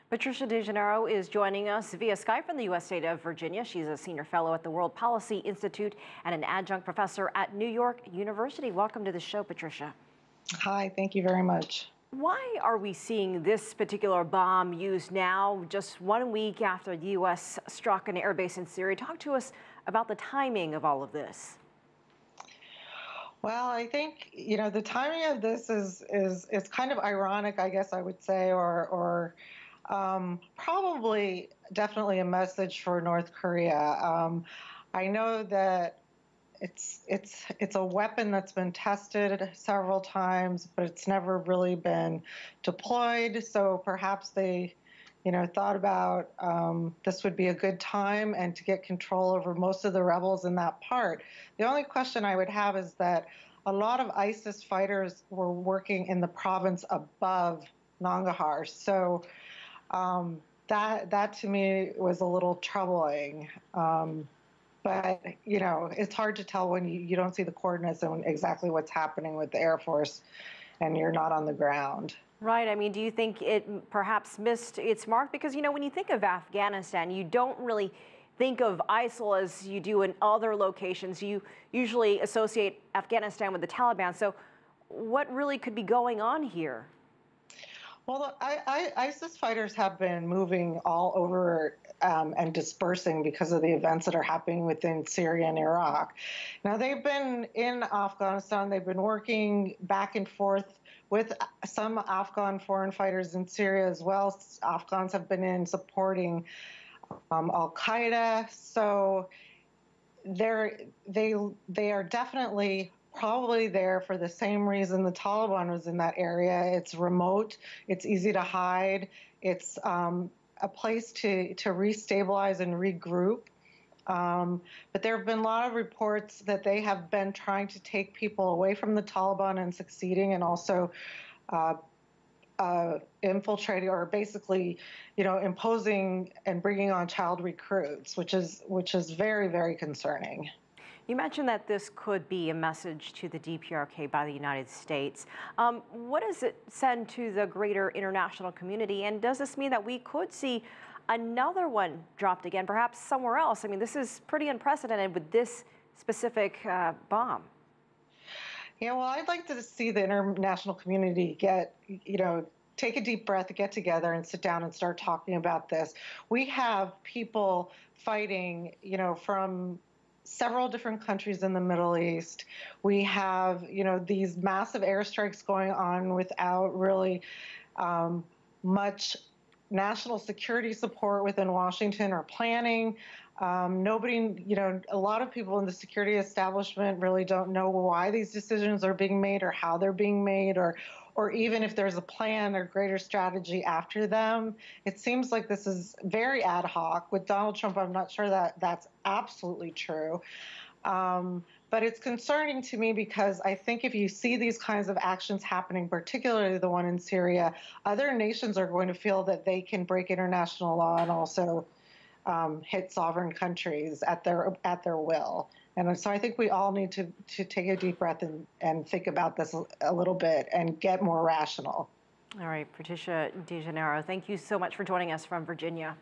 Patricia DeGenarro is joining us via Skype from the U.S. state of Virginia. She's a senior fellow at the World Policy Institute and an adjunct professor at New York University. Welcome to the show, Patricia. Hi, thank you very much. Why are we seeing this particular bomb used now, just 1 week after the U.S. struck an airbase in Syria? Talk to us about the timing of all of this. Well, I think, the timing of this is kind of ironic, I guess I would say, or probably definitely a message for North Korea. I know that it's a weapon that's been tested several times, but it's never really been deployed. So perhaps they, thought about this would be a good time and to get control over most of the rebels in that part. The only question I would have is that a lot of ISIS fighters were working in the province above Nangarhar. So that to me was a little troubling. But, it's hard to tell when you don't see the coordinates and exactly what's happening with the Air Force and you're not on the ground. Right. I mean, do you think it perhaps missed its mark? Because, when you think of Afghanistan, you don't really think of ISIL as you do in other locations. You usually associate Afghanistan with the Taliban. So what really could be going on here? Well, ISIS fighters have been moving all over and dispersing because of the events that are happening within Syria and Iraq. Now, they've been in Afghanistan. They've been working back and forth with some Afghan foreign fighters in Syria as well. Afghans have been in supporting Al-Qaeda. So they are definitely probably there for the same reason the Taliban was in that area. It's remote, it's easy to hide, it's a place to restabilize and regroup. But there have been a lot of reports that they have been trying to take people away from the Taliban and succeeding, and also infiltrating or basically, imposing and bringing on child recruits, which is very, very concerning. You mentioned that this could be a message to the DPRK by the United States. What does it send to the greater international community? And does this mean that we could see another one dropped again, perhaps somewhere else? I mean, this is pretty unprecedented with this specific bomb. Yeah, well, I'd like to see the international community take a deep breath, get together and sit down and start talking about this. We have people fighting, from several different countries in the Middle East. We have, these massive airstrikes going on without really much national security support within Washington or planning. Nobody, a lot of people in the security establishment really don't know why these decisions are being made or how they're being made, or even if there's a plan or greater strategy after them. It seems like this is very ad hoc. With Donald Trump, I'm not sure that that's absolutely true. But it's concerning to me because I think if you see these kinds of actions happening, particularly the one in Syria, other nations are going to feel that they can break international law and also hit sovereign countries at their will. And so I think we all need to take a deep breath and think about this a little bit and get more rational. All right, Patricia DeGenarro, thank you so much for joining us from Virginia.